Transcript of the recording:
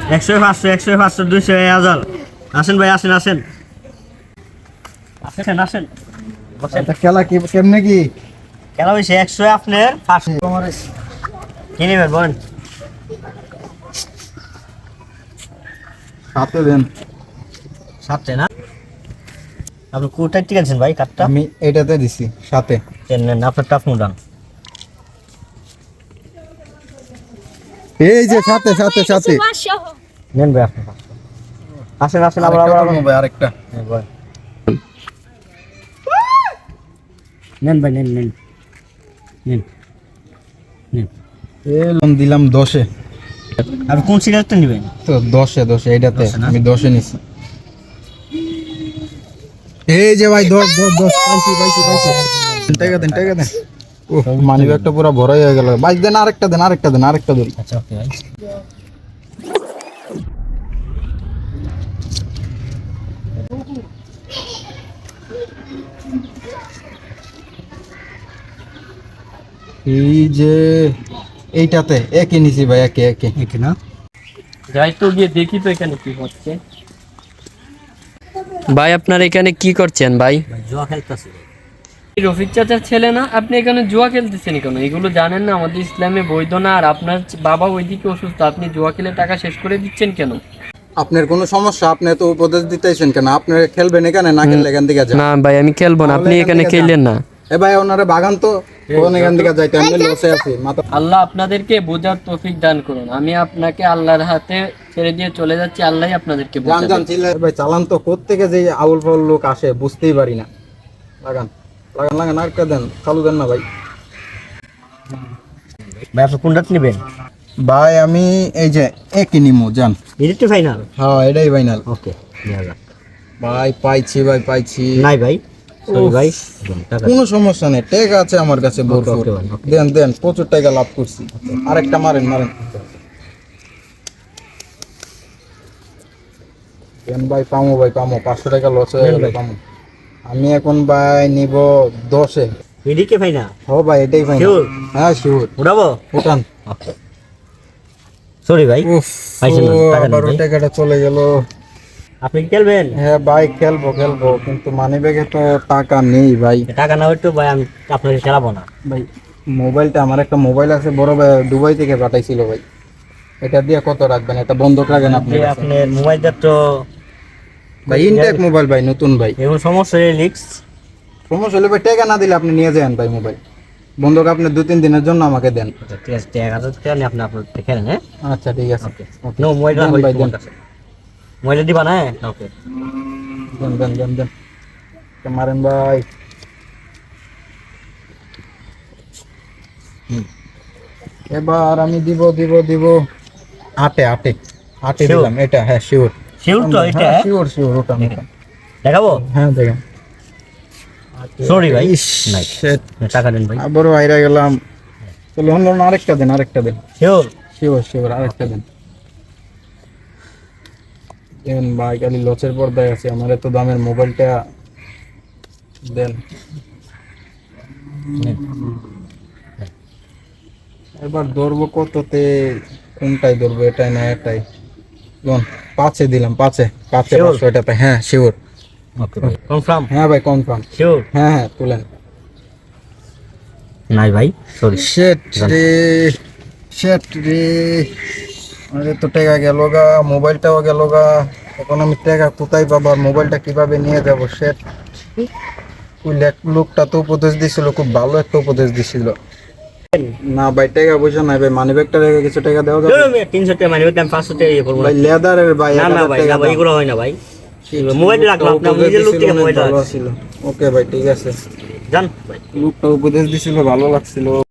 100 500 100 500 200 1000 আসেন ভাই আসেন আসেন আসেন আসেন এটা খেলা কি কেমনে কি খেলা হইছে 100 আপনার 500 তোমার কি নেবেন বলেন সাথে দেন সাথে না আপনি কোথায় ঠিক আছেন ভাই কাটটা আমি এটাতে দিছি সাথে নেন আপনার টাফ মুডান এই যে সাথে সাথে সাথে নেন ভাই আপনি আসেন আসেন আবার ভাই আরেকটা নেন ভাই নেন নেন নেন নেন এই লোন দিলাম 10 এ আপনি কোন সিগারেটটা নেবেন তো 10 এ 10 এটাতে 10 না? আমি 10 এ নিছি এই যে ভাই 10 পাইছি টাকা দেন ও মানি ব্যাগটা পুরো ভরাই হয়ে গেল ভাই দেন আরেকটা দেন আচ্ছা ওকে ভাই এই যে এইটাতে একই নিছি ভাই একে এখানে না যাই তো গিয়ে দেখি তো এখানে কি হচ্ছে। ভাই আপনার এখানে কি করছেন ভাই? ভাই জুয়া খেলতেছি রফিক চাচার ছেলে না, আপনি এখানে জুয়া খেলতেছেন কেন? এগুলো জানেন না আমাদের ইসলামে বৈধ না, আর আপনার বাবা ওইদিকে অসুস্থ, আপনি জুয়া খেলে টাকা শেষ করে দিচ্ছেন কেন? আপনার কোনো সমস্যা আপনি তো উপদেশ দিতেছেন কেন আপনি খেলবেন এখানে না খেললে এখান থেকে যান না ভাই আমি খেলবো না, আপনি এখানে খেললেন না। এ ভাই ওনারে বাগান তো কোন এখান থেকে যাইতে আমি লসে আছি মাথা আল্লাহ আপনাদেরকে বোঝার তৌফিক দান করুন। আমি আপনাকে আল্লাহর হাতে ছেড়ে দিয়ে চলে যাচ্ছি, আল্লাহই আপনাদেরকে জান বোঝাবে। জান চিল্লা ভাই চালান তো কোত্থেকে যে আউল ফাউল লোক আসে বুঝতেই পারি না লাগান আরেকটা দেন চালু দেন না ভাই ভাই আপনি কোনটা নেবেন ভাই আমি এই যে একই নিমো জান এডিটে ফাইনাল হ্যাঁ এটাই ফাইনাল ওকে নিয়ে যাক ভাই পাইছি নাই ভাই সরি ভাই টাকা কোনো সমস্যা নেই টাকা আছে আমার কাছে ভরপুর okay, ভাই, okay. দেন প্রচুর টাকা লাভ করছি আরেকটা মারেন দেন ভাই পামো 500 টাকা লস হয়ে গেল পামো আমি এখন ভাই নিব 10 এ এডিটে ফাইনাল ও ভাই এটাই ফাইনাল Sure? হ্যাঁ শিওর উঠাবো উঠান ওকে সরি ভাই উফ পাইছেন না, টাকা নেই 12 ভাই। টাকাটা চলে গেল আপনি কি খেলবেন হ্যাঁ ভাই খেলবো কিন্তু মানি ব্যাগে তো টাকা নেই ভাই টাকা না হইতো ভাই আমি আপনাকে খেলাবো না ভাই মোবাইলটা আমার একটা মোবাইল আছে বড় ভাই দুবাই থেকে পাঠাইছিল ভাই এটা দিয়ে কত রাখবেন এটা বন্ধক রাখেন আপনি যে আপনার মোবাইলটা তো ভাই ইনটেক মোবাইল ভাই নতুন ভাই এখন সমস্যা লিক্স সমস্যা হলে ভাই টাকা না দিলে আপনি নিয়ে যান ভাই মোবাইল বন্ধক আপনি 2-3 দিনের জন্য আমাকে দেন আচ্ছা ঠিক আছে 1000 টাকা নিয়ে আপনি খেলেন হ্যাঁ আচ্ছা ঠিক আছে ওকে নো মোবাইলটা দেন হই ভাই, দেন। মোবাইলটা দিবা না ওকে দেন মারেন ভাই এবার আমি দিব আটে Sure? দিলাম এটা হ্যাঁ শিওর শিওর তো এটা শিওর ওটা দেখাবো হ্যাঁ দেখেন সরি ভাই ইস, নাই shit। টাকা দেন ভাই আবারও আইরা গেলাম চলো অন্য আরেকটা দেন শিওর শিওর আরেকটা দেন ভাই খালি লসের পর্দায় আছে আমার এত দামের মোবাইলটা দেন এবার ধরবো কততে কোনটাই ধরবো এটাই না এটাই লোন 5 এ দিলাম 5 এ Sure? 500 এটাতে হ্যাঁ শিওর ওকে ভাই কনফার্ম হ্যাঁ ভাই কনফার্ম শিওর হ্যাঁ তুলেন নাই ভাই সরি শেট রে আরে তো টাকা গেল গা মোবাইলটাও গেল গা এখন আমি টাকা কোথায় পাবো আর মোবাইলটা কিভাবে নিয়ে যাব শেট ওই লোকটা তো উপদেশ দিছিল খুব ভালো একটা উপদেশ দিছিল না ভাই টাকা পয়সা নাই ভাই মানি ব্যাগটা রেখে কিছু টাকা দেওয়া যাবে 300 টাকা মানে দাম 500 টাকা ইয়ে করবো না। ভাই লেদারের ভাই না না ভাই না ভাই এগুলো হয় না ভাই মোবাইল রাখলাম আপনার নিজের লোক থেকে মোবাইল ভালো ছিল ওকে ভাই ঠিক আছে জান ভাই লোকটা উপদেশ দিছিল ভালো লাগছিল